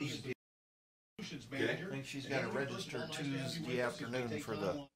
I think she's got to register Tuesday afternoon for the.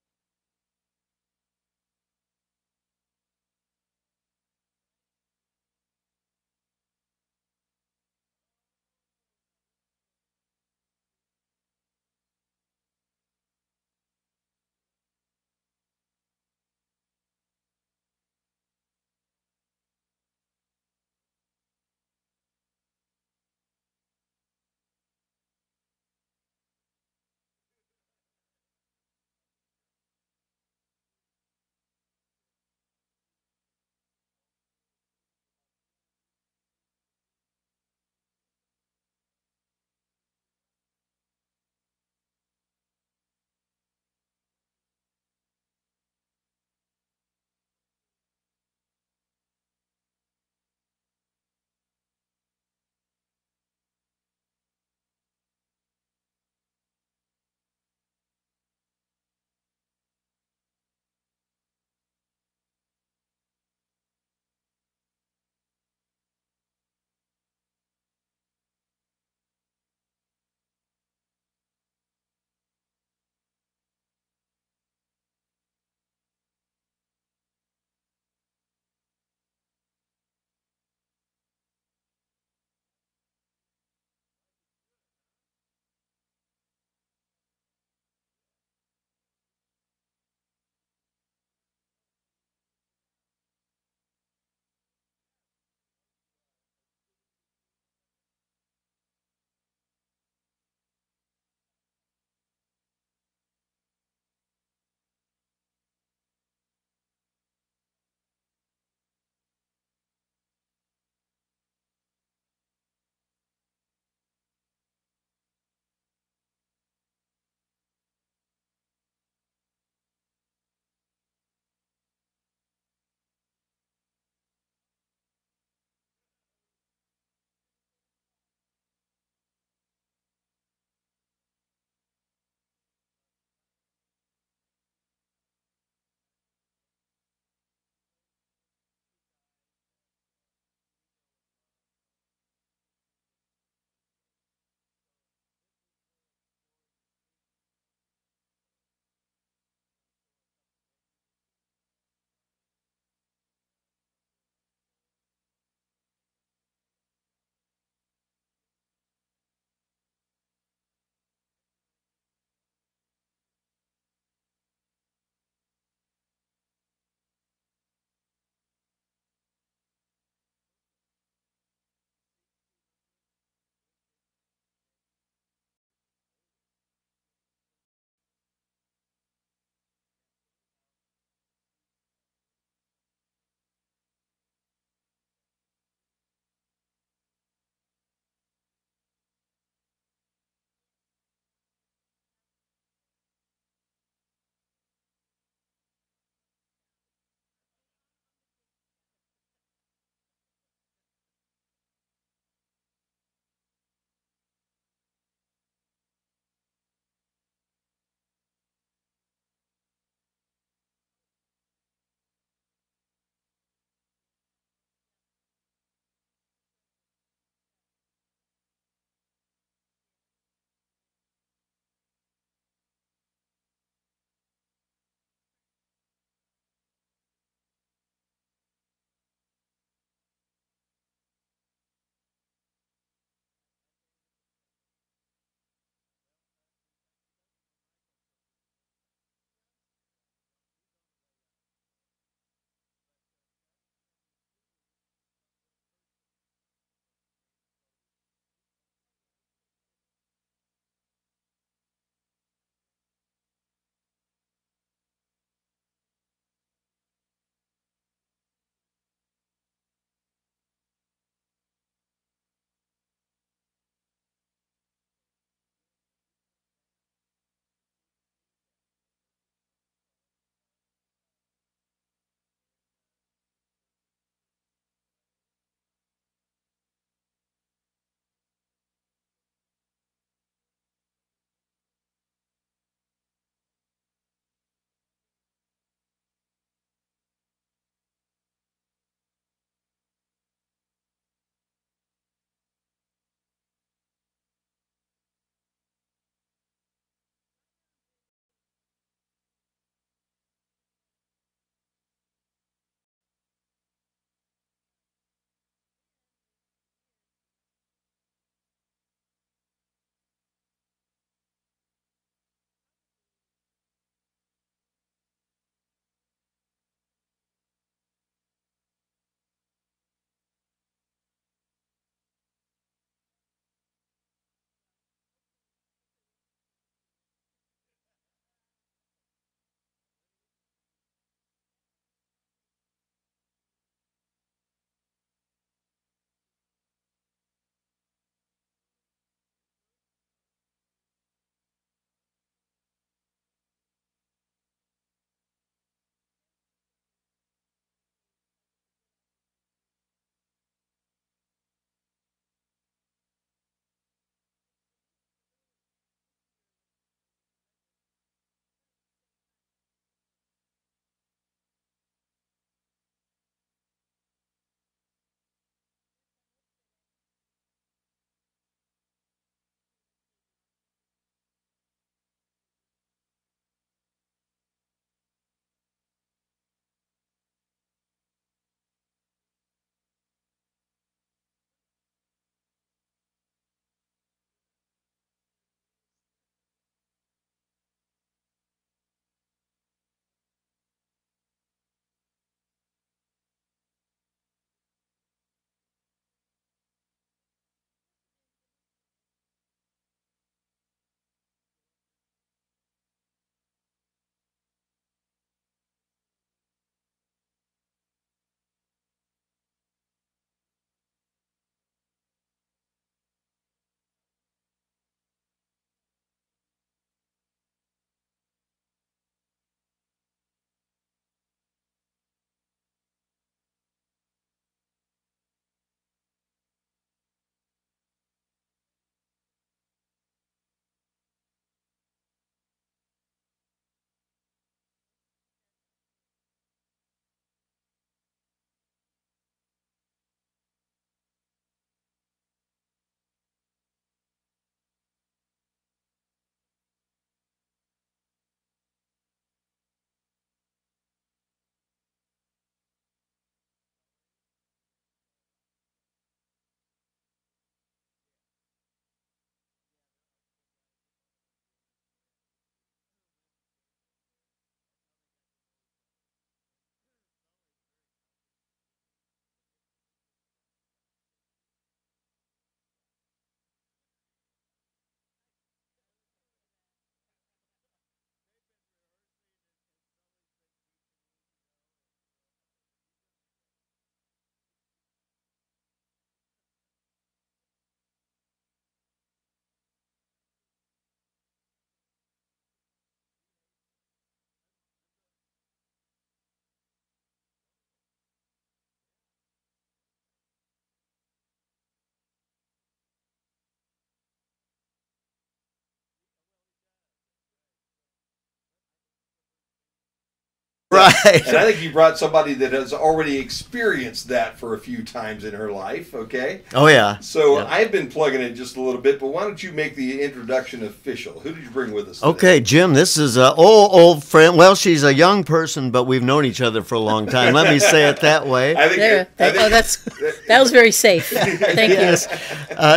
Right. And I think you brought somebody that has already experienced that for a few times in her life, okay? Oh, yeah. So Yeah. I've been plugging it just a little bit, but why don't you make the introduction official? Who did you bring with us today? Okay, Jim, this is an old friend. Well, she's a young person, but we've known each other for a long time. Let me say it that way. That was very safe. Thank Yes.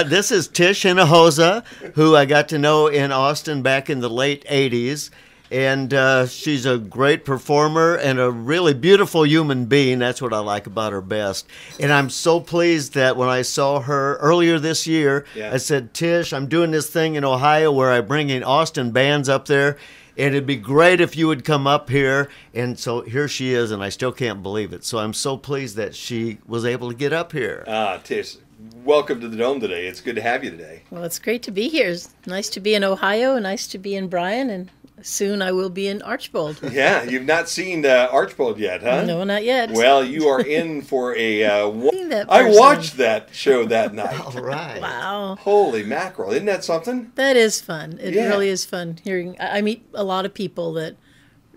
This is Tish Hinojosa, who I got to know in Austin back in the late 80s. And she's a great performer and a really beautiful human being. That's what I like about her best. And I'm so pleased that when I saw her earlier this year, I said, Tish, I'm doing this thing in Ohio where I'm bringing Austin bands up there. And it'd be great if you would come up here. And so here she is, and I still can't believe it. So I'm so pleased that she was able to get up here. Tish, welcome to the Dome today. It's good to have you today. Well, it's great to be here. It's nice to be in Ohio, nice to be in Bryan, and soon I will be in Archbold. Yeah, you've not seen Archbold yet, huh? No, not yet. Well, you are in for a... I watched that show that night. All right. Wow. Holy mackerel. Isn't that something? That is fun. It really is fun hearing. I meet a lot of people that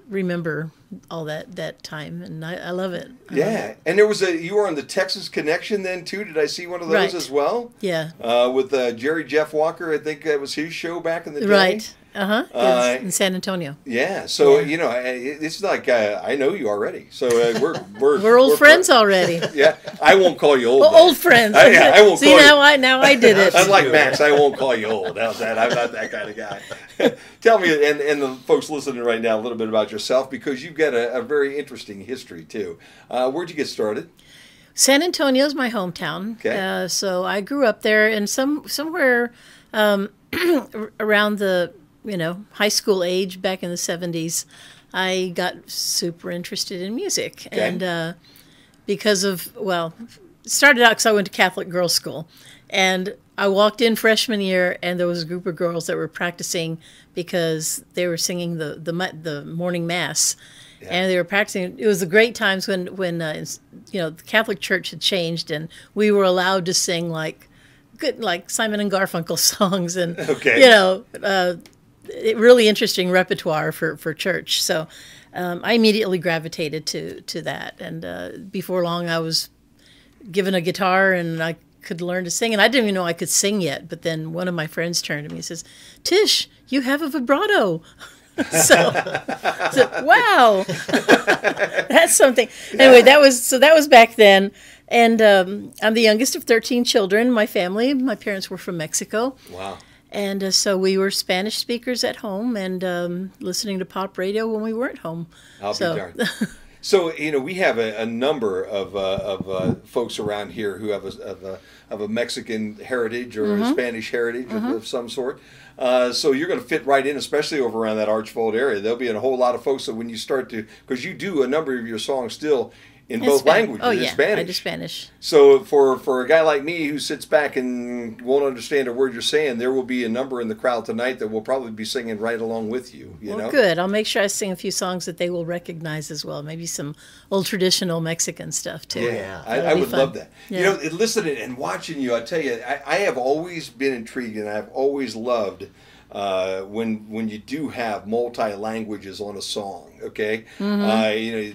remember all that time, and I love it. And there was you were on the Texas Connection then, too. Did I see one of those as well? Yeah. With Jerry Jeff Walker. I think that was his show back in the day. Right. In San Antonio. Yeah. So, you know, it's like I know you already. So we're old friends already. Yeah. I won't call you old. Well, old friends. I won't See, call now I did it. Unlike Max, I won't call you old. How's that? I'm not that kind of guy. Tell me, and the folks listening right now, a little bit about yourself, because you've got a very interesting history, too. Where'd you get started? San Antonio is my hometown. Okay. So I grew up there, and somewhere around the high school age back in the 70s, I got super interested in music. Okay. And because of, started out because I went to Catholic girls' school. And I walked in freshman year, and there was a group of girls that were practicing because they were singing the morning mass. Yeah. And they were practicing. It was the great times when the Catholic Church had changed, and we were allowed to sing like Simon and Garfunkel songs, and really interesting repertoire for church. So I immediately gravitated to that, and before long I was given a guitar and I could learn to sing, and I didn't even know I could sing yet. But then one of my friends turned to me and says, "Tish, you have a vibrato." So wow, that's something. Anyway, that was back then, and I'm the youngest of 13 children. My parents were from Mexico. Wow. And so we were Spanish speakers at home and listening to pop radio when we weren't home. I'll be darned. So, we have a number of folks around here who have a Mexican heritage or a Spanish heritage of some sort. So you're going to fit right in, especially over around that Archbold area. There'll be a whole lot of folks that when you start to, because you do a number of your songs still in both languages. Oh, yeah, Spanish. I do Spanish. So for a guy like me who sits back and won't understand a word you're saying, there will be a number in the crowd tonight that will probably be singing right along with you. You know? Good. I'll make sure I sing a few songs that they will recognize as well. Maybe some old traditional Mexican stuff too. Yeah, I would love that. Yeah. Listening and watching you, I tell you, I have always been intrigued, and I've always loved when you do have multi-languages on a song, okay?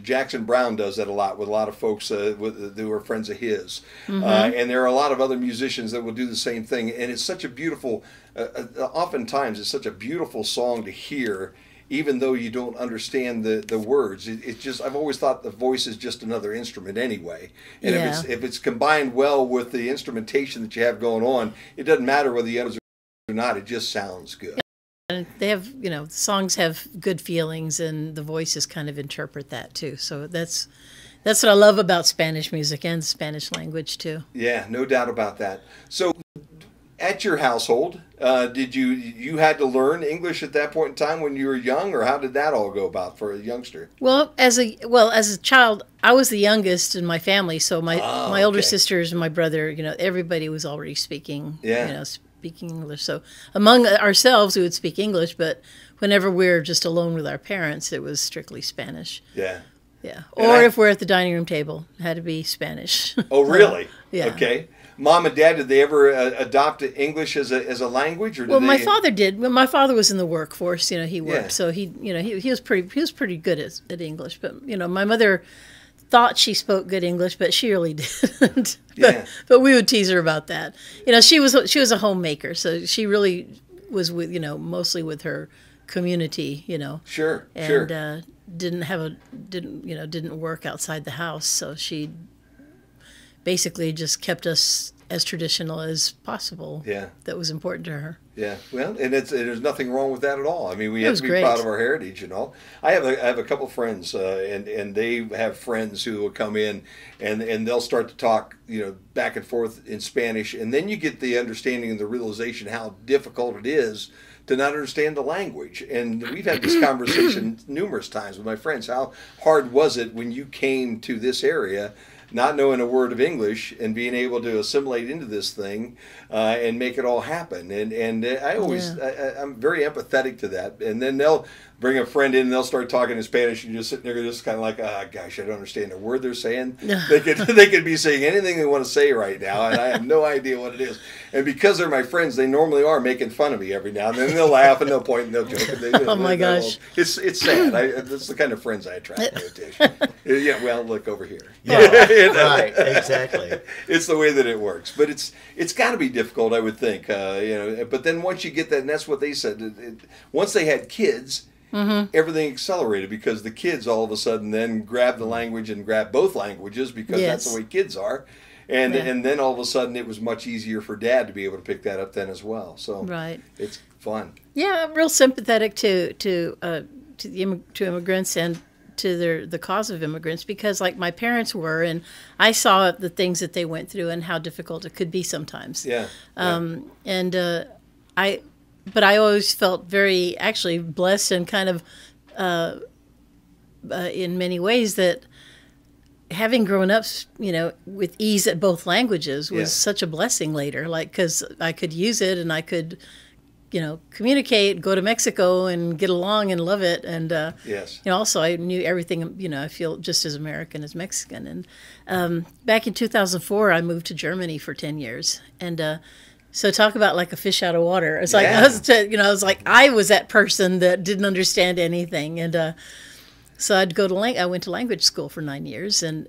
Jackson Browne does that a lot with a lot of folks who are friends of his. And there are a lot of other musicians that will do the same thing. And it's such a beautiful, oftentimes it's such a beautiful song to hear, even though you don't understand the words. It's just, I've always thought the voice is just another instrument anyway. And if it's combined well with the instrumentation that you have going on, it doesn't matter whether you understand or not, it just sounds good. And they have, songs have good feelings, and the voices kind of interpret that too. So that's what I love about Spanish music and the Spanish language too. Yeah, no doubt about that. So at your household, did you had to learn English at that point in time when you were young, or how did that all go about for a youngster? Well, as a child, I was the youngest in my family, so my older sisters and my brother, everybody was already speaking, speaking English. So among ourselves, we would speak English, but whenever we're just alone with our parents, it was strictly Spanish. Yeah. Yeah. Or if we're at the dining room table, it had to be Spanish. Oh, really? Yeah. Okay. Mom and Dad, did they ever adopt English as a language, or did Well, they... my father did. Well, my father was in the workforce. You know, he worked, Yeah. so he was pretty good at English. But my mother thought she spoke good English, but she really didn't. Yeah. But we would tease her about that. She was a homemaker, so she really was with mostly with her community. Sure, and sure. didn't work outside the house, so she basically just kept us as traditional as possible. Yeah. That was important to her. Yeah, well, and there's nothing wrong with that at all. I mean, we It have was to be great. proud of our heritage and all. I have a couple friends, and they have friends who will come in, and they'll start to talk, back and forth in Spanish, and then you get the understanding and the realization how difficult it is to not understand the language. And we've had this conversation numerous times with my friends. How hard was it when you came to this area, not knowing a word of English and being able to assimilate into this thing and make it all happen? And I always, I'm very empathetic to that. And then they'll bring a friend in and they'll start talking in Spanish, and you're just sitting there just kind of like, gosh, I don't understand a word they're saying. They could be saying anything they want to say right now, and I have no idea what it is. And because they're my friends, they normally are making fun of me every now and then. They'll laugh and they'll point and they'll joke. And Oh my gosh. It's sad. That's the kind of friends I attract. Yeah, well, look over here. Yeah, right, exactly. It's the way that it works, but it's got to be difficult, I would think. But then once you get that, and that's what they said. Once they had kids, everything accelerated, because the kids all of a sudden then grab the language and grab both languages, because that's the way kids are. And then all of a sudden it was much easier for Dad to be able to pick that up then as well. So it's fun. Yeah, I'm real sympathetic to immigrants and to the cause of immigrants, because like my parents were, and I saw the things that they went through and how difficult it could be sometimes. Yeah. But I always felt very actually blessed and kind of in many ways that having grown up, with ease at both languages was such a blessing later, because I could use it and I could, communicate, go to Mexico and get along and love it. And, also I knew everything, I feel just as American as Mexican. And back in 2004, I moved to Germany for 10 years. And so talk about like a fish out of water. It's like, I was that person that didn't understand anything. And so I went to language school for 9 years. And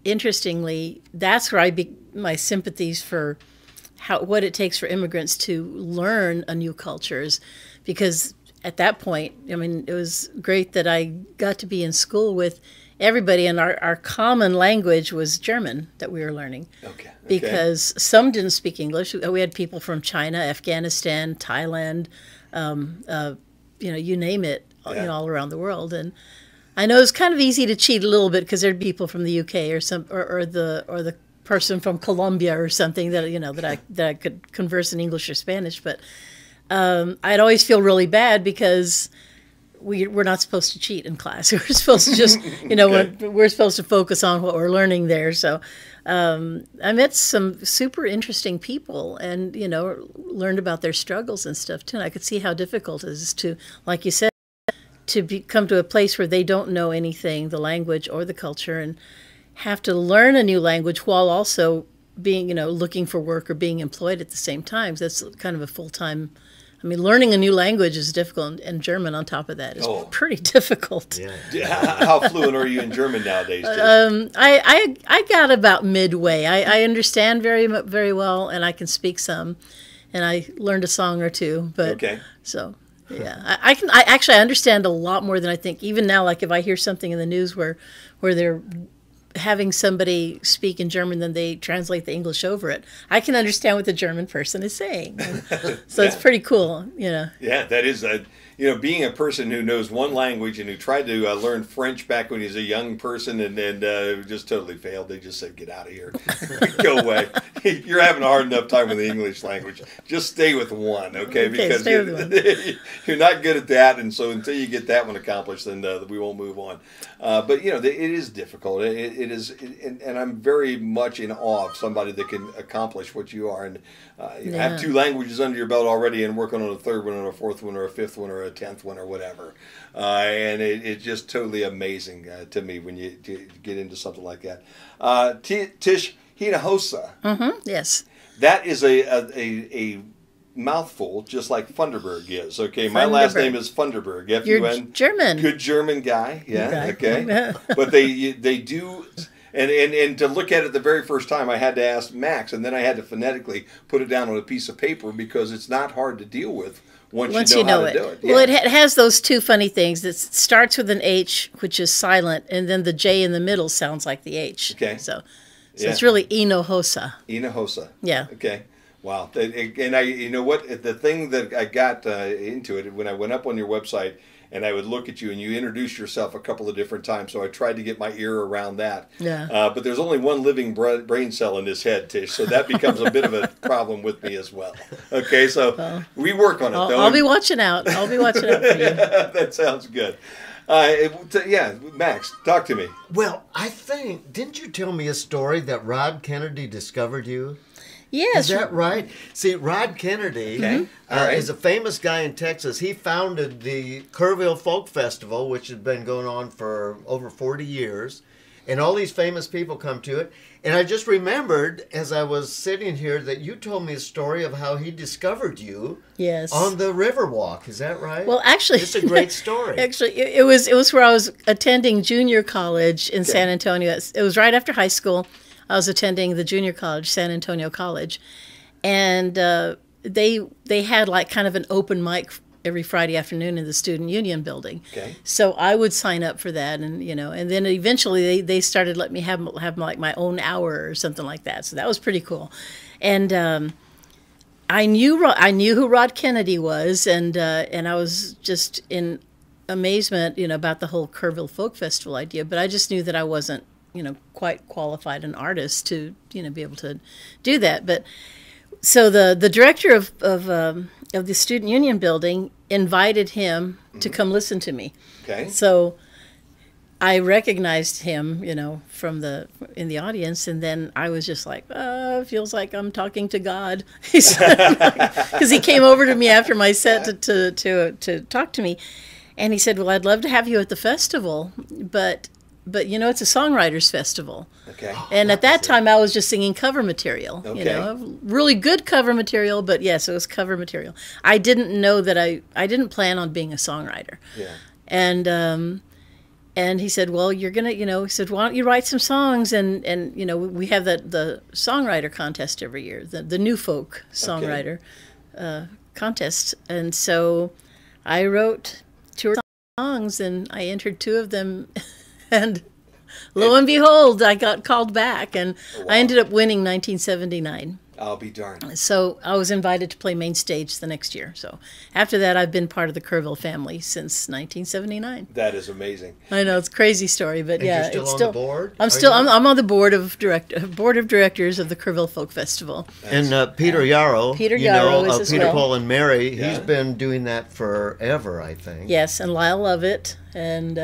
interestingly, that's where my sympathies for what it takes for immigrants to learn a new culture is, because at that point, it was great that I got to be in school with everybody, and our common language was German that we were learning. Okay. Because some didn't speak English. We had people from China, Afghanistan, Thailand, you name it, all around the world. And I know it's kind of easy to cheat a little bit because there are people from the UK or the person from Colombia or something that I could converse in English or Spanish, but I'd always feel really bad because we're not supposed to cheat in class. We're supposed to just we're supposed to focus on what we're learning there. So I met some super interesting people and learned about their struggles and stuff too. And I could see how difficult it is to, like you said, come to a place where they don't know anything, the language or the culture, and have to learn a new language while also being, looking for work or being employed at the same time. So that's kind of a full-time. Learning a new language is difficult, and German on top of that is pretty difficult. Yeah. How fluent are you in German nowadays, Tish? I got about midway. I understand very very well, and I can speak some, and I learned a song or two. But so yeah, I actually understand a lot more than I think. Even now, like if I hear something in the news where they're having somebody speak in German, then they translate the English over it, I can understand what the German person is saying. So it's pretty cool, Yeah, that is, being a person who knows one language and who tried to learn French back when he was a young person and just totally failed. They just said, get out of here. Go away. You're having a hard enough time with the English language. Just stay with one, okay? Because you're not good at that, and so until you get that one accomplished, then we won't move on. But, it is difficult. It is, and I'm very much in awe of somebody that can accomplish what you are. And have 2 languages under your belt already and working on a 3rd one or a 4th one or a 5th one or a 10th one or whatever. And it's just totally amazing to me when you get into something like that. Tish, Hinojosa. Yes. That is a mouthful, just like Funderburg is. Okay, my last name is Funderburg. You're German. Good German guy. Yeah. Okay. But they do. And to look at it the very first time, I had to ask Max, and then I had to phonetically put it down on a piece of paper because it's not hard to deal with once you know how to do it. Yeah. Well, it has those two funny things. It starts with an H, which is silent, and then the J in the middle sounds like the H. Okay. So it's really Hinojosa. Hinojosa. Yeah. Okay. Wow. And you know what? The thing that I got into it when I went up on your website, and I would look at you, and you introduced yourself a couple of different times, so I tried to get my ear around that. Yeah. But there's only one living brain cell in this head, Tish, so that becomes a bit of a problem with me as well. Okay, so we work on it, though. I'll be watching out. I'll be watching out for you. That sounds good. Yeah, Max, talk to me. Well, I think, didn't you tell me a story that Rod Kennedy discovered you? Yes. Is that right? See, Rod Kennedy is a famous guy in Texas. He founded the Kerrville Folk Festival, which has been going on for over 40 years. And all these famous people come to it. And I just remembered, as I was sitting here, that you told me a story of how he discovered you on the Riverwalk. Is that right? Well, actually... It's a great story. Actually, it was where I was attending junior college in San Antonio. It was right after high school. I was attending the junior college, San Antonio College, and they had like kind of an open mic every Friday afternoon in the Student Union building. Okay. So I would sign up for that, and and then eventually they started letting me have like my own hour or something like that. So that was pretty cool, and I knew who Rod Kennedy was, and I was just in amazement, about the whole Kerrville Folk Festival idea. But I just knew that I wasn't quite qualified an artist to, be able to do that. But so the director of the Student Union building invited him to come listen to me. Okay. So I recognized him, from in the audience, and then I was just like, it feels like I'm talking to God, because he came over to me after my set to talk to me, and he said, "Well, I'd love to have you at the festival, but it's a songwriters festival." Okay. And at that time, I was just singing cover material. Okay. Really good cover material, but yes, it was cover material. I didn't know that I didn't plan on being a songwriter. Yeah. And he said, "Well, you're gonna, he said, why don't you write some songs?" And we have the songwriter contest every year, the New Folk Songwriter contest, and so I wrote 2 songs, and I entered 2 of them. And lo and behold, I got called back, and I ended up winning 1979. I'll be darned. So I was invited to play main stage the next year. So after that, I've been part of the Kerrville family since 1979. That is amazing. I know, it's a crazy story, but and yeah, you're it's on still the board. I'm on the board of directors of the Kerrville Folk Festival. And Peter Yarrow, Peter Yarrow is as Peter, well. Paul, and Mary. He's been doing that forever, I think. Yes, and Lyle Lovett and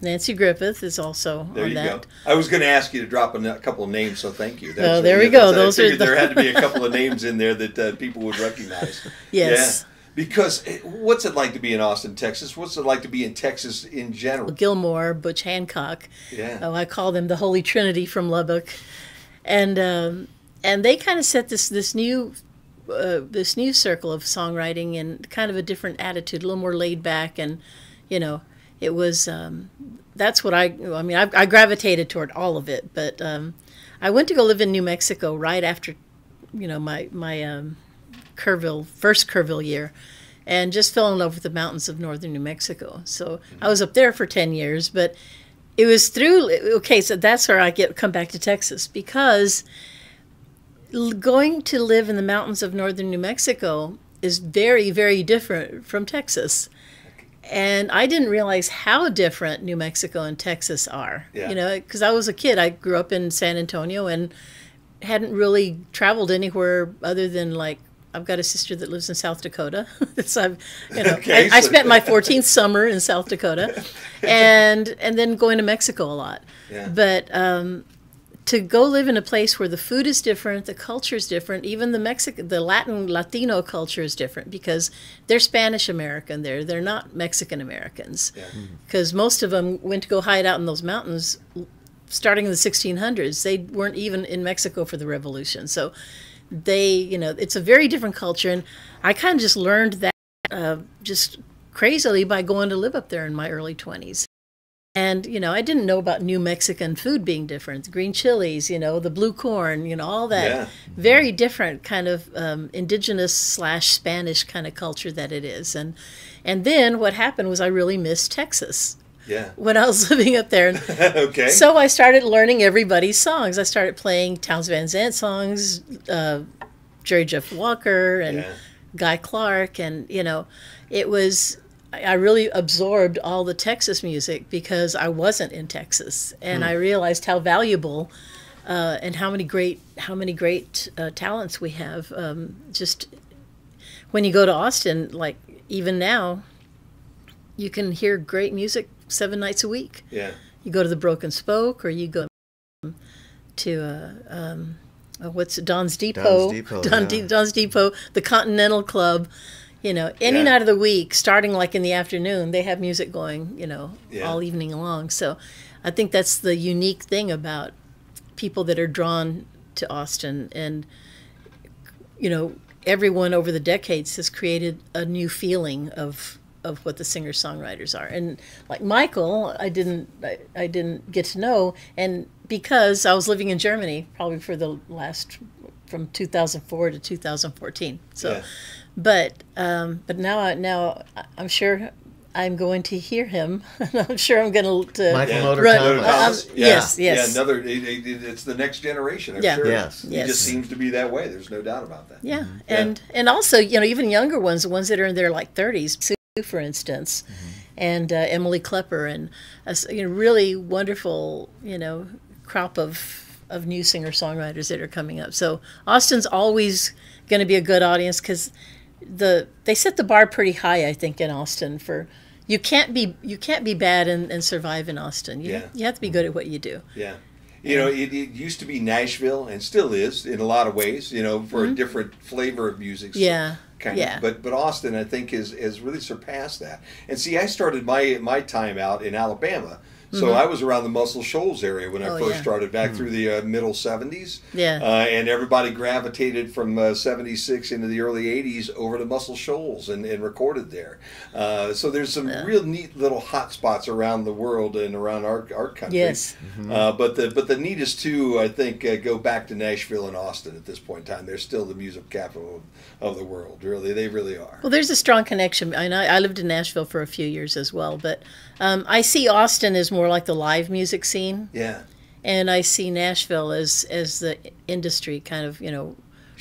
Nancy Griffith is also there on you that. go. I was going to ask you to drop a couple of names, so thank you. Oh, there we go. Those are there had to be a couple of names in there that people would recognize. Yes. Yeah. Because what's it like to be in Austin, Texas? What's it like to be in Texas in general? Gilmore, Butch Hancock. Yeah. Oh, I call them the Holy Trinity from Lubbock, and they kind of set this new circle of songwriting and kind of a different attitude, a little more laid back, and it was that's what I gravitated toward all of it. But I went to go live in New Mexico right after my first Kerrville year, and just fell in love with the mountains of northern New Mexico. So I was up there for 10 years, but it was so that's where I come back to Texas, because going to live in the mountains of northern New Mexico is very, very different from Texas. And I didn't realize how different New Mexico and Texas are. Yeah. Because I was a kid. I grew up in San Antonio and hadn't really traveled anywhere other than, like, I've got a sister that lives in South Dakota. So I spent my 14th summer in South Dakota, and then going to Mexico a lot. Yeah. But to go live in a place where the food is different, the culture is different, even the Latino culture is different, because they're Spanish American there. They're not Mexican Americans, because most of them went to go hide out in those mountains starting in the 1600s. They weren't even in Mexico for the revolution. So they, you know, it's a very different culture. And I kind of just learned that just crazily by going to live up there in my early 20s. And, you know, I didn't know about New Mexican food being different, the green chilies, you know, the blue corn, you know, all that. Yeah. Very different kind of indigenous / Spanish kind of culture that it is. And then what happened was I really missed Texas. Yeah. When I was living up there. Okay. So I started learning everybody's songs. I started playing Townes Van Zandt songs, Jerry Jeff Walker and Guy Clark. And, you know, it was... I really absorbed all the Texas music because I wasn't in Texas, and I realized how valuable and how many great talents we have. Just when you go to Austin, like even now, you can hear great music 7 nights a week. Yeah, you go to the Broken Spoke, or you go to what's it, Don's Depot, Don's Depot, the Continental Club. You know, any night of the week, starting like in the afternoon, they have music going, you know, all evening long. So I think that's the unique thing about people that are drawn to Austin. And, you know, everyone over the decades has created a new feeling of what the singer-songwriters are. And like Michael, I didn't get to know. And because I was living in Germany probably for the last, from 2004 to 2014. So. But now I'm sure I'm going to hear him. I'm sure I'm going to Michael Motor run. Thomas. Yes. Yeah, it's the next generation. I'm sure. Yes. He just seems to be that way. There's no doubt about that. Yeah, and also, you know, even younger ones, the ones that are in their like 30s, Sue, for instance, and Emily Klepper, and you know, really wonderful, you know, crop of new singer-songwriters that are coming up. So Austin's always going to be a good audience because they set the bar pretty high, I think, in Austin. For you can't be bad and survive in Austin. You have to be good at what you do. Yeah, you know, it used to be Nashville and still is in a lot of ways. You know, for a different flavor of music. Yeah. Kind of. But Austin, I think, has really surpassed that. And see, I started my time out in Alabama. So I was around the Muscle Shoals area when I first started back through the middle 70s. Yeah. And everybody gravitated from 76 into the early 80s over to Muscle Shoals and recorded there. So there's some real neat little hot spots around the world and around our country. Yes. But the neatest two, I think, go back to Nashville and Austin at this point in time. They're still the music capital of the world. Really, they really are. Well, there's a strong connection. I lived in Nashville for a few years as well, but I see Austin as more like the live music scene. Yeah. And I see Nashville as the industry kind of, you know,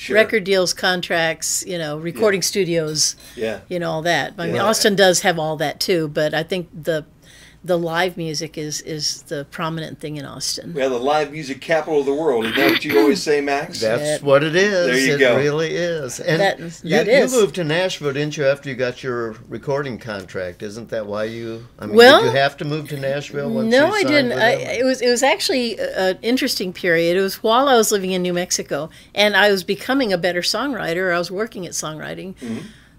record deals, contracts, you know, recording studios, you know, all that. I mean, Austin does have all that too, but I think the live music is the prominent thing in Austin. Well, the live music capital of the world. Isn't that what you always say, Max? That's what it is. There you go. It really is. And you moved to Nashville, didn't you, after you got your recording contract? Isn't that why you? I mean, did you have to move to Nashville once you signed I didn't. with them? It was actually an interesting period. It was while I was living in New Mexico, and I was becoming a better songwriter. I was working at songwriting.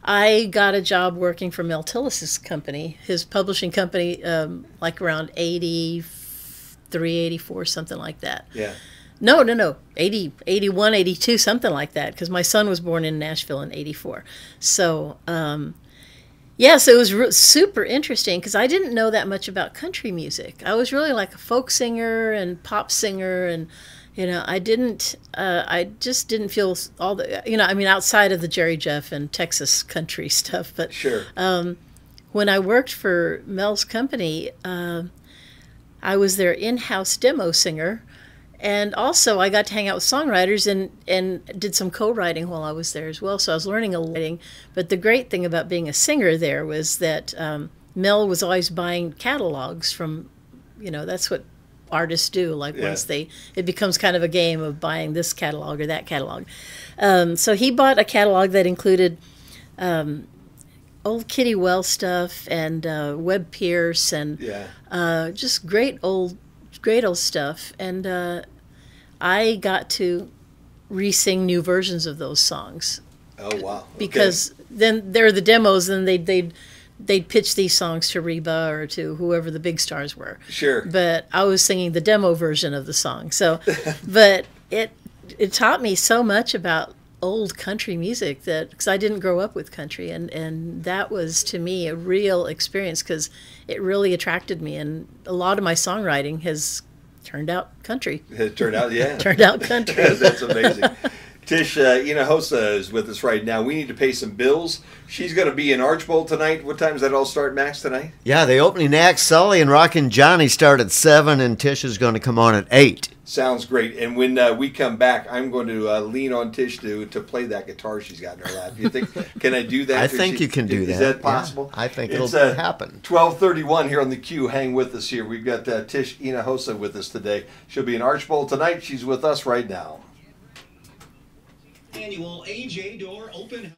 I got a job working for Mel Tillis's company, his publishing company, like around 83, 84, something like that. Yeah. No, 80, 81, 82, something like that, because my son was born in Nashville in 84. So, so it was super interesting, because I didn't know that much about country music. I was really like a folk singer and pop singer, and you know, I just didn't feel all the, you know, I mean, outside of the Jerry Jeff and Texas country stuff. But when I worked for Mel's company, I was their in-house demo singer. And also I got to hang out with songwriters and did some co-writing while I was there as well. So I was learning a writing. But the great thing about being a singer there was that Mel was always buying catalogs from, you know, that's what artists do, like once it becomes kind of a game of buying this catalog or that catalog. So he bought a catalog that included old Kitty Wells stuff and Webb Pierce and just great old stuff. And I got to re-sing new versions of those songs. Oh wow! Because then there are the demos, and they'd they'd pitch these songs to Reba or to whoever the big stars were. Sure. But I was singing the demo version of the song. So, but it taught me so much about old country music, that because I didn't grow up with country, and that was to me a real experience, because it really attracted me, and a lot of my songwriting has turned out country. It turned out, yeah. Turned out country. That's amazing. Tish Hinojosa is with us right now. We need to pay some bills. She's going to be in Archbold tonight. What time does that all start, Max, tonight? Yeah, the opening act, Sully and Rockin' Johnny, start at 7, and Tish is going to come on at 8. Sounds great. And when we come back, I'm going to lean on Tish to play that guitar she's got in her lap. You think, can I do that? I think you can do that. Is that possible? Yeah, I think it'll happen. 12:31 here on the Q. Hang with us here. We've got Tish Hinojosa with us today. She'll be in Archbold tonight. She's with us right now. Annual AJ Door Open.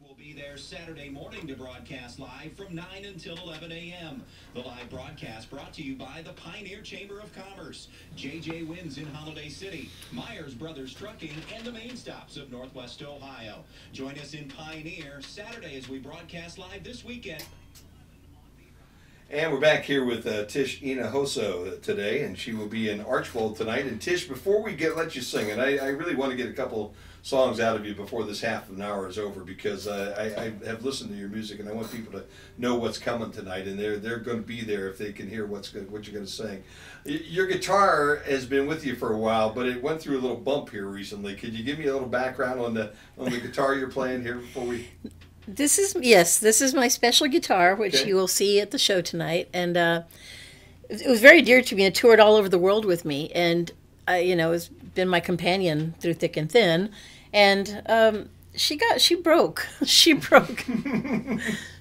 Will be there Saturday morning to broadcast live from 9 until 11 a.m. The live broadcast brought to you by the Pioneer Chamber of Commerce, JJ Wins in Holiday City, Myers Brothers Trucking, and the main stops of Northwest Ohio. Join us in Pioneer Saturday as we broadcast live this weekend. And we're back here with Tish Hinojosa today, and she will be in Archbold tonight. And Tish, before we let you sing, and I really want to get a couple songs out of you before this half of an hour is over, because I have listened to your music, and I want people to know what's coming tonight, and they're going to be there if they can hear what you're going to sing. Your guitar has been with you for a while, but it went through a little bump here recently. Could you give me a little background on the guitar you're playing here before we? This is my special guitar, which you will see at the show tonight, and it was very dear to me. It toured all over the world with me, and it's been my companion through thick and thin. And she broke. She broke.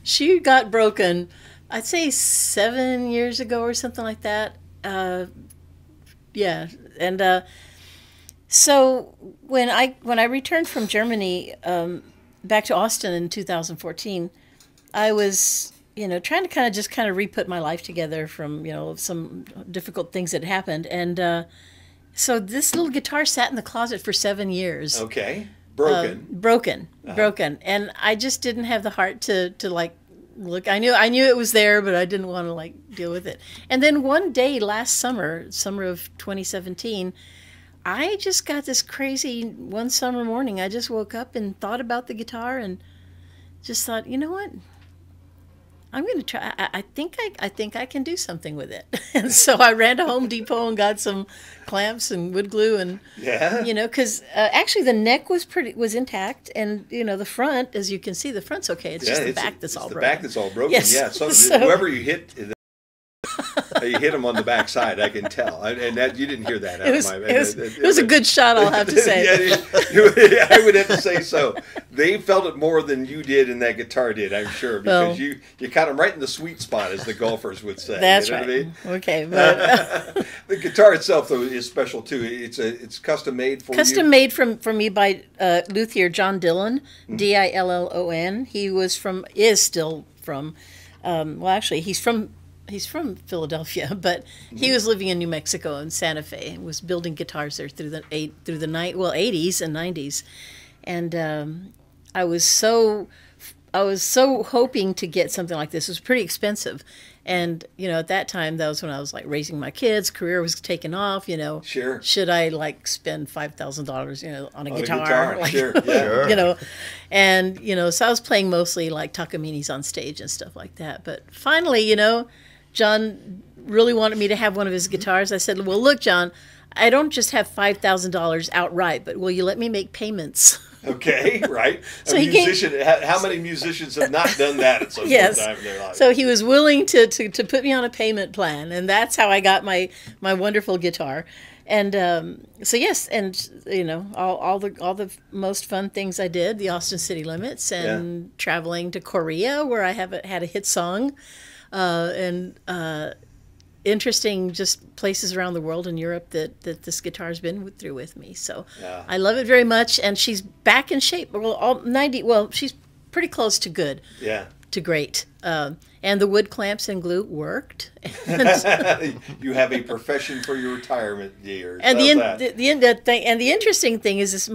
She got broken, I'd say 7 years ago or something like that. Yeah, and so when I returned from Germany. Back to Austin in 2014, I was, trying to kind of re-put my life together from, some difficult things that happened. And so this little guitar sat in the closet for 7 years. Okay. Broken. Broken. And I just didn't have the heart to look. I knew it was there, but I didn't want to deal with it. And then one day last summer of 2017, I just got this crazy one summer morning. I just woke up and thought about the guitar and just thought, you know what? I'm going to try. I think I can do something with it. And so I ran to Home Depot and got some clamps and wood glue, and because actually the neck was intact, and the front, as you can see, the front's okay. It's just the back that's all broken. The back that's all broken. Yes. Yeah. So whoever you hit. You hit him on the backside, I can tell, and that you didn't hear that. It was a good shot, I'll have to say. Yeah, I would have to say so. They felt it more than you did, and that guitar did, I'm sure, because you caught him right in the sweet spot, as the golfers would say. That's right. What I mean? Okay, but the guitar itself, though, is special too. It's custom made for you. Custom made for me by luthier John Dillon, Dillon. He is still from. Well, actually, he's from Philadelphia, but he was living in New Mexico in Santa Fe and was building guitars there through the 80s and 90s. And I was so hoping to get something like this. It was pretty expensive. And, at that time, that was when I was like raising my kids, career was taking off, Sure. Should I spend $5,000, on a guitar? Sure. Yeah. And, so I was playing mostly like Takaminis on stage and stuff like that. But finally, John really wanted me to have one of his guitars. I said, well, look, John, I don't just have $5,000 outright, but will you let me make payments? Okay, right. So how many musicians have not done that at some point in time in their life? So he was willing to put me on a payment plan, and that's how I got my wonderful guitar. And so yes, and all the most fun things I did, the Austin City Limits, and traveling to Korea where I had a hit song. And interesting just places around the world in Europe that this guitar's been through with me. So I love it very much, and she's back in shape. Well, she's pretty close to good. Yeah. To great. And the wood clamps and glue worked. You have a profession for your retirement years. And the interesting thing is this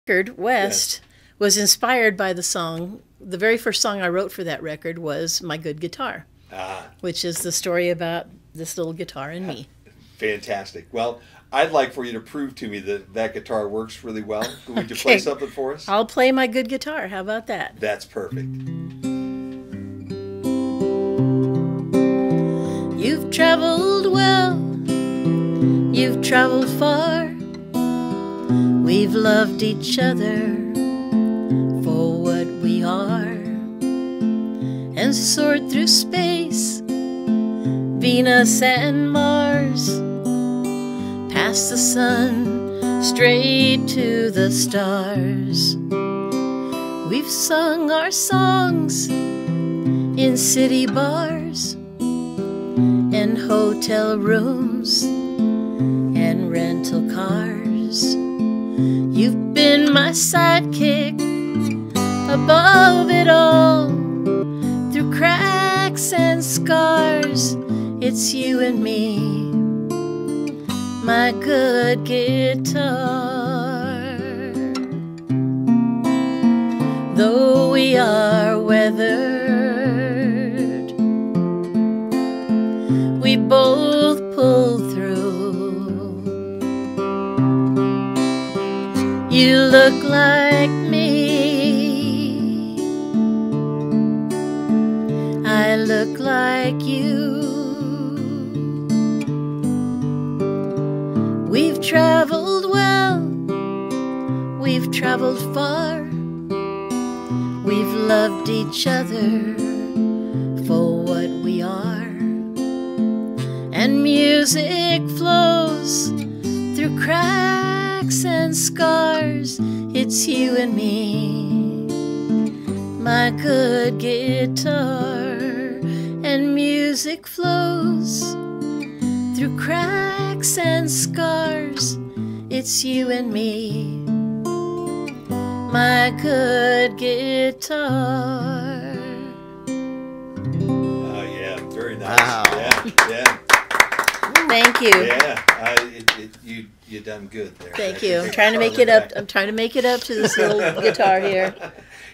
record, West, was inspired by the song. The very first song I wrote for that record was My Good Guitar. Which is the story about this little guitar and me. Fantastic. Well, I'd like for you to prove to me that guitar works really well. Would you play something for us? I'll play my good guitar. How about that? That's perfect. You've traveled well, you've traveled far. We've loved each other for what we are, and soared through space, Venus and Mars, past the sun, straight to the stars. We've sung our songs in city bars and hotel rooms and rental cars. You've been my sidekick above it all. Through cracks and scars, it's you and me, my good guitar. Though we are weathered, we both pull through. You look like me, I look like you. We've traveled well, we've traveled far. We've loved each other for what we are. And music flows through cracks and scars. It's you and me, my good guitar. And music flows through cracks and scars. It's you and me, my good guitar. Oh yeah, very nice. Wow. Yeah. Thank you. Yeah, you done good there. Thank you. I'm trying to make it up. I'm trying to make it up to this little guitar here.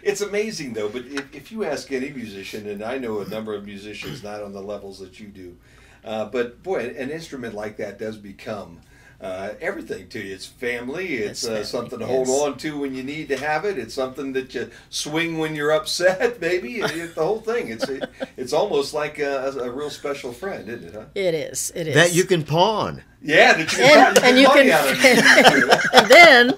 It's amazing though, but if you ask any musician, and I know a number of musicians not on the levels that you do, but boy, an instrument like that does become everything to you. It's family. It's family, something to yes. hold on to when you need to have it. It's something that you swing when you're upset, maybe. The whole thing. It's almost like a real special friend, isn't it? Huh? It is. It is. That you can pawn. Yeah, that you can and you money can, out of it. and then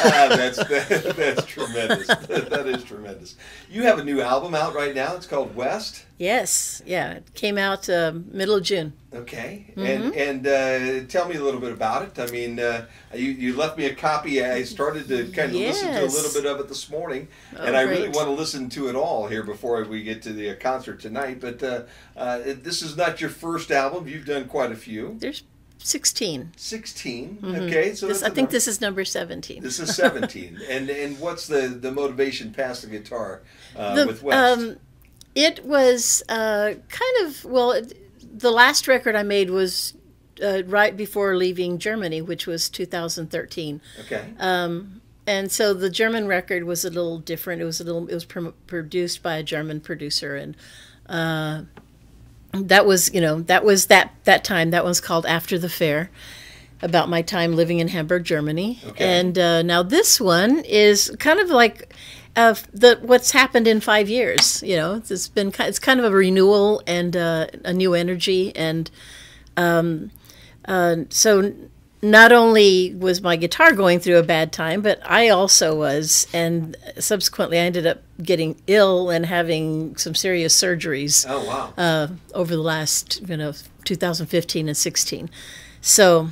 That's tremendous. That is tremendous. You have a new album out right now. It's called West. yes, yeah, it came out middle of June. Okay, Mm-hmm. and tell me a little bit about it. I mean, you left me a copy. I started to kind of listen to a Yes. little bit of it this morning, Oh, and I really great. want to listen to it all here before we get to the concert tonight. But this is not your first album. You've done quite a few. There's 16. 16. Okay, so I that's think this is number 17. This is 17. and what's the motivation past the guitar The, with West? It was the last record I made was right before leaving Germany, which was 2013. Okay. And so the German record was a little different. It was produced by a German producer, and that was that time. That one's called After the Fair, about my time living in Hamburg, Germany. Okay. And now this one is kind of like what's happened in 5 years. You know, it's kind of a renewal and a new energy, and so not only was my guitar going through a bad time, but I also was, and subsequently I ended up getting ill and having some serious surgeries Oh, wow. over the last 2015 and 16. So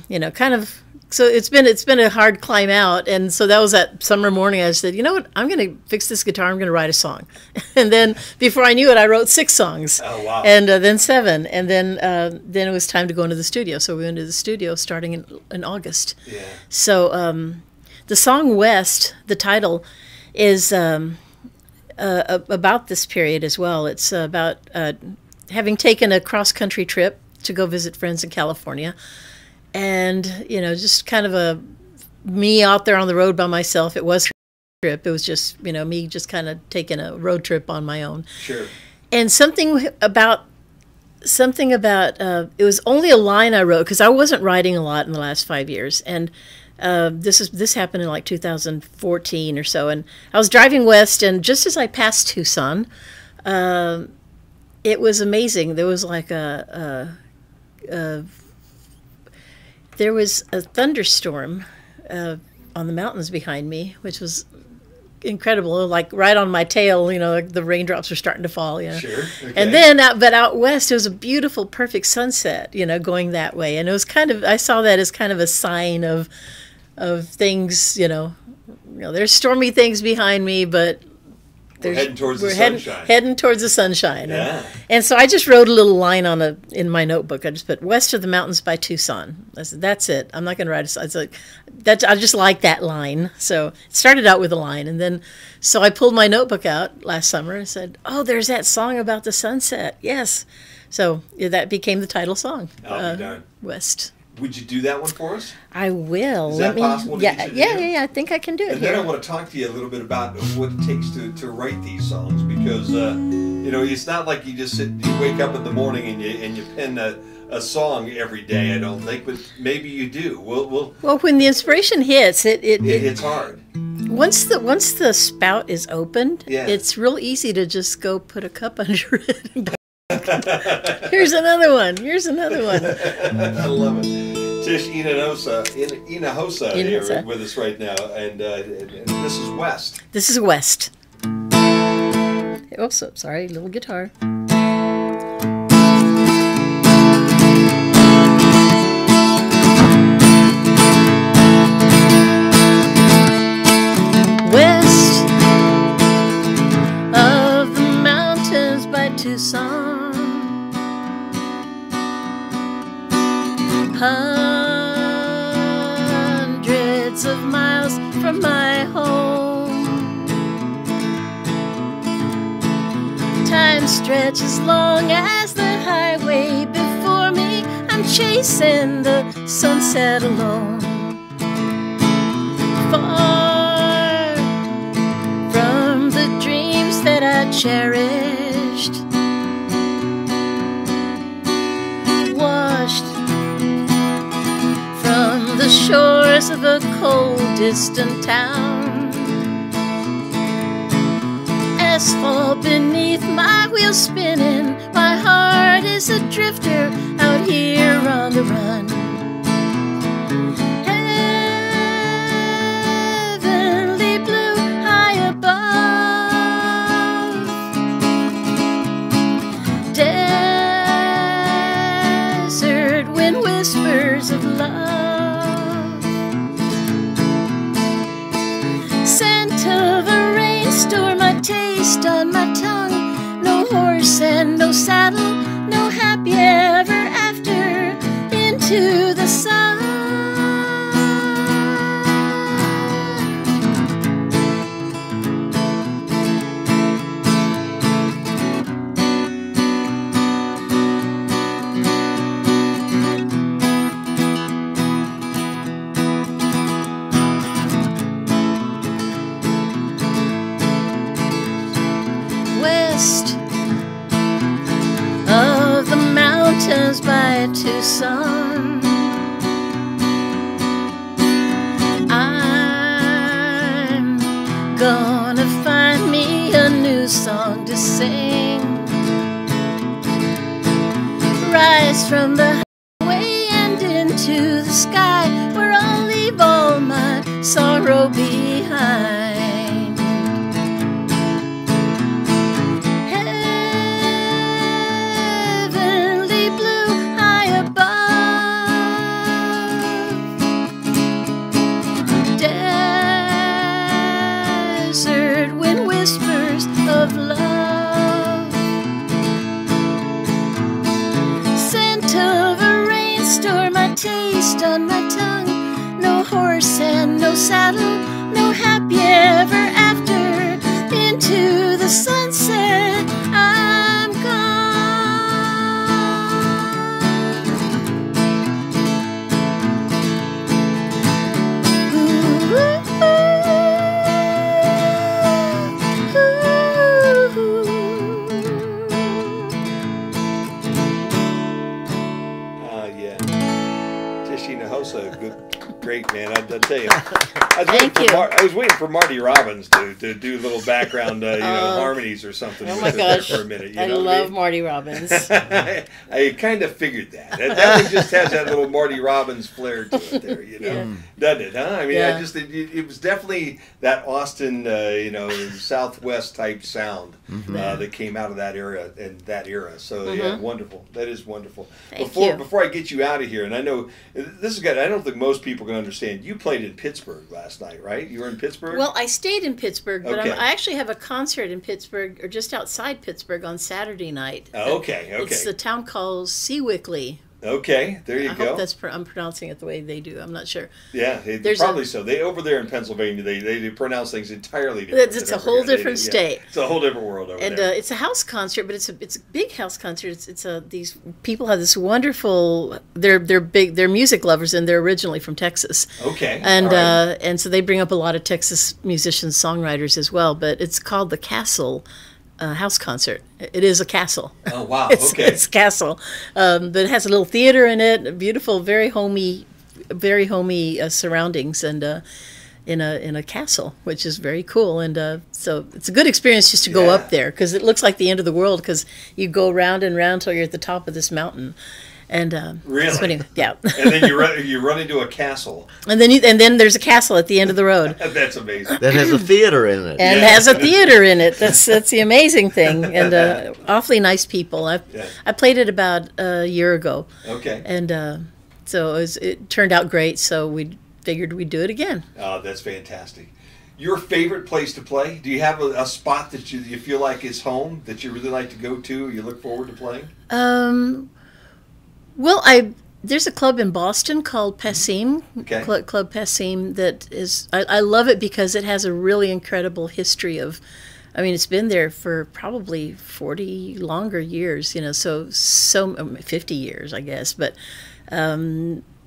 so it's been a hard climb out, and so that was that summer morning. I said, you know what, I'm going to fix this guitar. I'm going to write a song, and then before I knew it, I wrote 6 songs. Oh, wow. And then 7, and then it was time to go into the studio. So we went into the studio starting in August. Yeah. So the song West, the title, is about this period as well. It's about having taken a cross-country trip to go visit friends in California. And, just kind of me out there on the road by myself. It was a trip. It was just, me just kind of taking a road trip on my own. Sure. And something about it was only a line I wrote, because I wasn't writing a lot in the last 5 years. And this happened in like 2014 or so. And I was driving west, and just as I passed Tucson, it was amazing. There was like there was a thunderstorm on the mountains behind me, which was incredible, like right on my tail. Like the raindrops were starting to fall. Sure. Okay. And then out west, it was a beautiful, perfect sunset. Going that way, and it was I saw that as kind of a sign of things. There's stormy things behind me, but We're heading towards the heading, sunshine. Heading towards the sunshine. Yeah. And so I just wrote a little line in my notebook. I just put "West of the Mountains by Tucson." I said, "That's it. I'm not going to write a song." It's like I just like that line. So it started out with a line, and then so I pulled my notebook out last summer and said, "Oh, there's that song about the sunset." Yes. So that became the title song. I'll be darned. West. Would you do that one for us? I will. Is that possible to Yeah, get you to yeah, do? I think I can do it And then I here. want to talk to you a little bit about what it takes to write these songs, because it's not like you just you wake up in the morning and you pen a song every day. I don't think, but maybe you do. Well, when the inspiration hits, It's hard. once the spout is opened, Yeah. it's real easy to just go put a cup under it. Here's another one. I love it. Tish Hinojosa here Hinojosa. with us right now, and this is West. This is West. Oops, sorry, little guitar. West of the mountains by Tucson, hundreds of miles from my home. Time stretches long as the highway before me. I'm chasing the sunset alone. Far from the dreams that I cherished, washed the shores of a cold, distant town. Asphalt beneath my wheels spinning, my heart is a drifter out here on the run. Heavenly blue high above, desert wind whispers of love, scent of a rainstorm, a taste on my tongue, no horse and no saddle, no happy ever after, into the sun. West of the mountains by Tucson, I'm gonna find me a new song to sing. Rise from the highway and into the sky, where I'll leave all my sorrow behind. Heavenly blue high above, desert wind whispers of love, scent of a rainstorm, a taste on my tongue, no horse and no saddle, no happy ever after, into the sunset I'm gone. Yeah. Tishy Nahosa, good, great man. I'll tell you. Thank you. I was waiting for Marty Robbins to do little background, harmonies or something. Oh with my it there gosh, for a minute. I love Marty Robbins. I kind of figured that. That one just has that little Marty Robbins flair to it there, doesn't it? Huh? I mean, Yeah. it was definitely that Austin, Southwest type sound that came out of that era and that era. So yeah, wonderful. That is wonderful. Thank you. Before I get you out of here, and I know this is good. I don't think most people can understand. You played in Pittsburgh last night, right? You were in Pittsburgh. Well, I stayed in Pittsburgh, but Okay. I actually have a concert in Pittsburgh, or just outside Pittsburgh, on Saturday night. Okay. It's the town called Seawickley. Okay, there you I go. hope that's I'm pronouncing it the way they do. I'm not sure. Yeah, There's probably a- so. They over there in Pennsylvania, they pronounce things entirely different. It's than a over whole here. different state. It's a whole different world over And there. it's a house concert, but it's a big house concert. These people have this wonderful. They're music lovers, and they're originally from Texas. Okay, And all right. and so they bring up a lot of Texas musicians, songwriters as well. But it's called the Castle House Concert. It is a castle. Oh wow! It's Okay. a castle, but it has a little theater in it. Beautiful, very homey surroundings, and in a castle, which is very cool. And so it's a good experience just to go Yeah. up there, because it looks like the end of the world, because you go round and round till you're at the top of this mountain. And Really? so anyway, yeah. And then you run into a castle. and then there's a castle at the end of the road. That's amazing. That has a theater in it. And Yeah. has a theater in it. That's the amazing thing. And awfully nice people. I played it about a year ago, Okay. and so it turned out great. So we figured we'd do it again. Oh, that's fantastic. Your favorite place to play? Do you have a spot that you feel like is home that you really like to go to? You look forward to playing? Well, there's a club in Boston called Passim, Okay. Club Passim, that is, I love it because it has a really incredible history of, I mean, it's been there for probably 40 longer years, so 50 years, I guess, but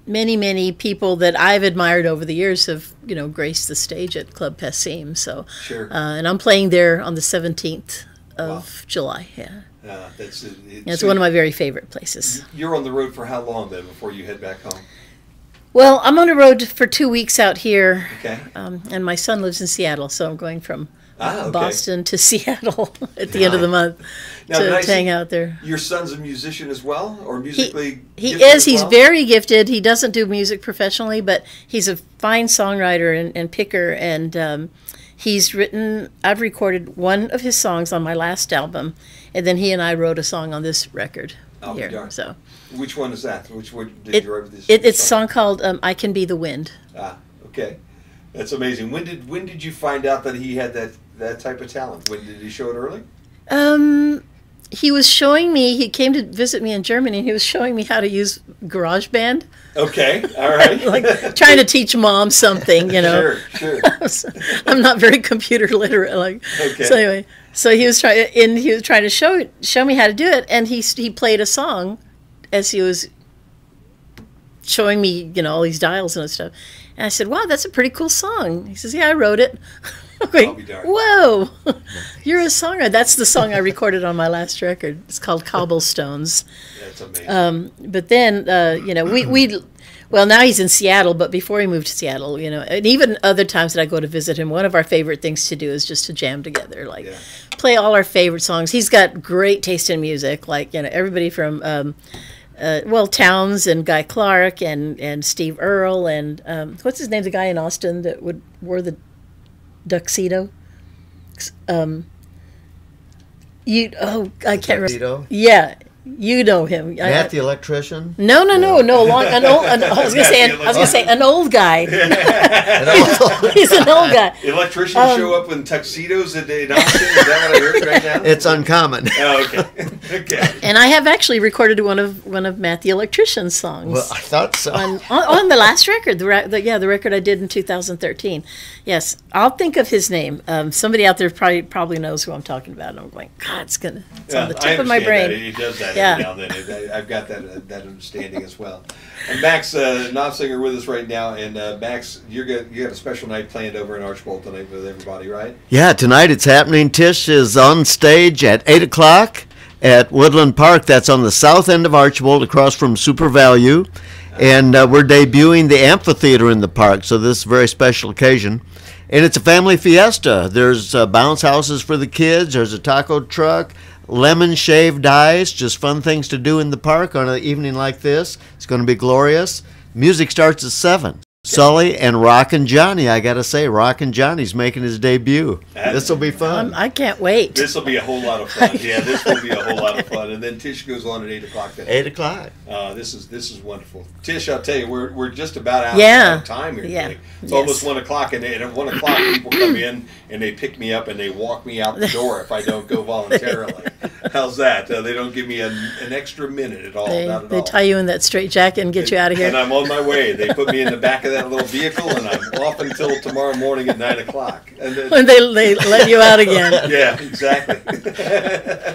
many people that I've admired over the years have, graced the stage at Club Passim, so, Sure. and I'm playing there on the 17th of July, yeah. It's It's one of my very favorite places. You're on the road for how long then before you head back home? Well, I'm on the road for 2 weeks out here. Okay. And my son lives in Seattle, so I'm going from Okay. Boston to Seattle at the end of the month Now, to nice. hang out there. Your son's a musician as well, or musically? He gifted is. as He's well? very gifted. He doesn't do music professionally, but he's a fine songwriter and picker. And he's written. I've recorded one of his songs on my last album, and then he and I wrote a song on this record I'll be here. darned. So Which one is that? Which one did you write this? it's a song called "I Can Be the Wind." Ah, okay. That's amazing. When did you find out that he had that type of talent? When did he show it early? He was showing me. He came to visit me in Germany, and he was showing me how to use GarageBand. Okay, all right. Like trying to teach mom something, you know. Sure. I'm not very computer literate. Like, Okay. So anyway, he was trying to show me how to do it, and he played a song as he was showing me, you know, all these dials and stuff. And I said, "Wow, that's a pretty cool song." He says, "Yeah, I wrote it." I'm I'll like, be darned. "Whoa, you're a songwriter." That's the song I recorded on my last record. It's called Cobblestones. That's amazing. But then, you know, well, now he's in Seattle, but before he moved to Seattle, you know, and even other times that I go to visit him, one of our favorite things to do is just to jam together, like play all our favorite songs. He's got great taste in music, like, you know, everybody from, Townes and Guy Clark and Steve Earle and, what's his name, the guy in Austin that wore the tuxedo? I can't remember. Tuxedo? Yeah. You know him. Matt the electrician? No. I was gonna say an old guy. He's an old guy. Electricians show up in tuxedos in Austin. Is that what I heard right now? It's uncommon. Oh, okay. Okay. And I have actually recorded one of Matt the electrician's songs. Well, I thought so. on the last record, the record I did in 2013. Yes, I'll think of his name. Somebody out there probably knows who I'm talking about. And I'm going, God, it's on the tip of my brain. He does that Yeah. every now and then. I've got that understanding as well. And Max Knopfsinger with us right now. And Max, you got a special night planned over in Archbold tonight with everybody, right? Yeah, tonight it's happening. Tish is on stage at 8 o'clock at Woodland Park. That's on the south end of Archbold, across from Super Value. And we're debuting the amphitheater in the park, so this is a very special occasion. And it's a family fiesta. There's bounce houses for the kids. There's a taco truck, lemon shaved ice, just fun things to do in the park on an evening like this. It's going to be glorious. Music starts at 7. Sully and Rockin' Johnny, I got to say, Rockin' Johnny's making his debut. This will be fun. I can't wait. This will be a whole lot of fun. Yeah, this will be a whole lot of fun. And then Tish goes on at 8 o'clock. 8 o'clock. This is wonderful. Tish, I'll tell you, we're just about out of time here today. It's almost 1 o'clock, and at 1 o'clock people come in and they pick me up and they walk me out the door if I don't go voluntarily. How's that? They don't give me an extra minute at all. They tie you in that straight jacket and get you out of here. And I'm on my way. They put me in the back of that little vehicle, and I'm off until tomorrow morning at 9 o'clock. And then, When they let you out again. yeah, exactly.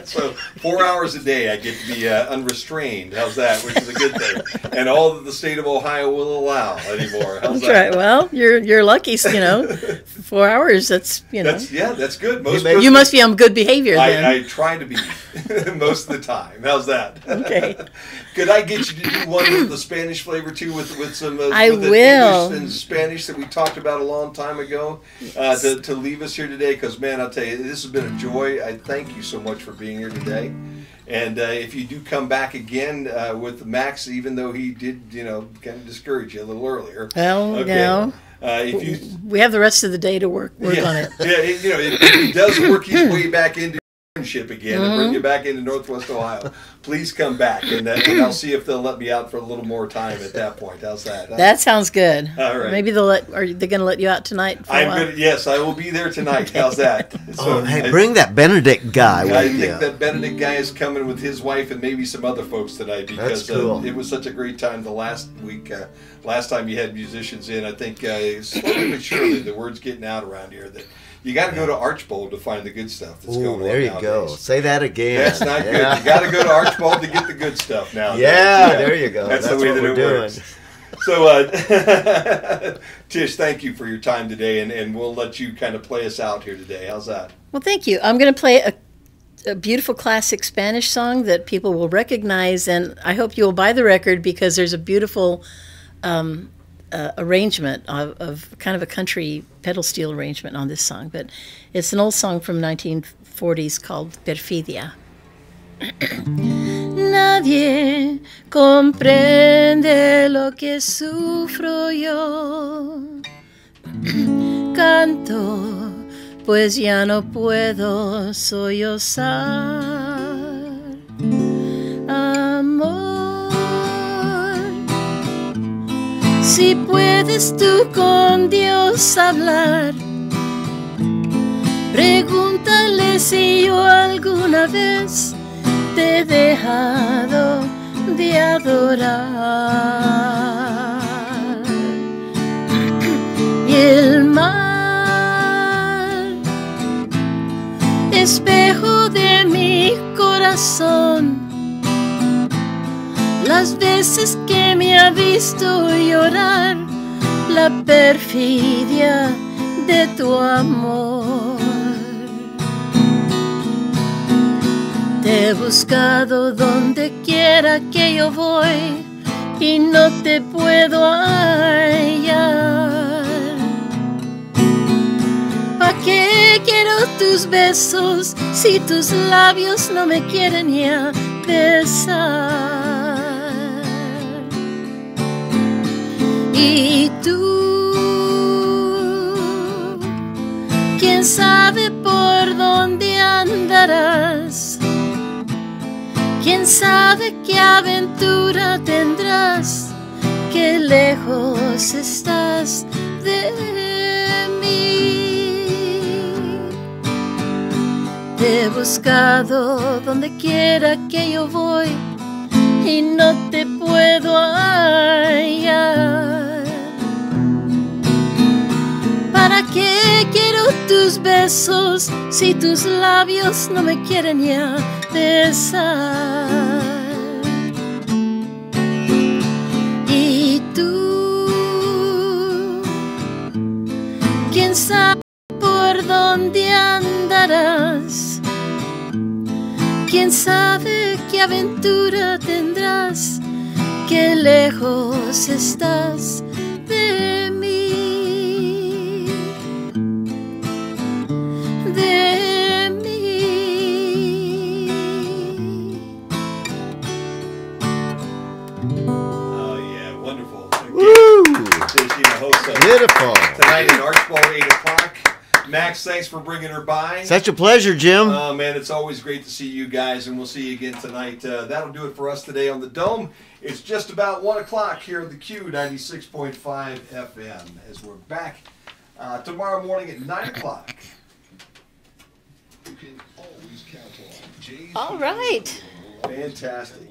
So 4 hours a day I get to be unrestrained. How's that? Which is a good thing. And all that the state of Ohio will allow anymore. How's That's that? right. Well, you're lucky, you know. 4 hours, that's, you know. That's good. Most You must be on good behavior then. I try to be most of the time. How's that? Okay. Could I get you to do one with the Spanish flavor too, with some I with the will. English and Spanish that we talked about a long time ago, to leave us here today? Because man, I'll tell you, this has been a joy. I thank you so much for being here today. And if you do come back again with Max, even though he did, you know, kind of discourage you a little earlier. Well, okay. you know. If you We have the rest of the day to work on it. Yeah, you know, if he does work his way back into ship again and bring you back into Northwest Ohio, please come back, and I'll see if they'll let me out for a little more time at that point. How's that? That sounds good. All right. Maybe are they going to let you out tonight? For a while? Yes, I will be there tonight. How's that? So, Hey, bring that Benedict guy I with think you. that Benedict guy is coming with his wife and maybe some other folks tonight, because That's cool. It was such a great time the last week. Last time you had musicians in, I think slowly but surely the word's getting out around here that you got to go to Archbold to find the good stuff that's going on There you nowadays. go. Say that again. That's not good. You got to go to Archbold to get the good stuff now. Yeah, there you go. That's That's the way what that we're it doing. works. So, Tish, thank you for your time today, and we'll let you kind of play us out here today. How's that? Well, thank you. I'm going to play a beautiful classic Spanish song that people will recognize, and I hope you will buy the record because there's a beautiful arrangement of kind of a country pedal steel arrangement on this song, but it's an old song from 1940s called Perfidia. Nadie comprende lo que sufro yo. Canto, pues ya no puedo sollozar. Amor, si puedes tú con Dios hablar, pregúntale si yo alguna vez te he dejado de adorar. Y el mar, espejo de mi corazón, las veces que me ha visto llorar, la perfidia de tu amor. Te he buscado donde quiera que yo voy y no te puedo hallar. ¿Para qué quiero tus besos si tus labios no me quieren ya besar? Y tú, quién sabe por dónde andarás, quién sabe qué aventura tendrás, qué lejos estás de mí. Te he buscado donde quiera que yo voy y no te puedo hallar. ¿Para qué quiero tus besos si tus labios no me quieren ya besar? Y tú, quién sabe por dónde andarás, quién sabe qué aventura tendrás, qué lejos estás de mí, de mí. Oh yeah, wonderful. Woo! Beautiful. Beautiful. Tonight in Archibald, 8 o'clock. Max, thanks for bringing her by. Such a pleasure, Jim. Oh, man, it's always great to see you guys, and we'll see you again tonight. That'll do it for us today on the Dome. It's just about 1 o'clock here at the Q 96.5 FM as we're back tomorrow morning at 9 o'clock. You can always count on Jay's All right. Fantastic.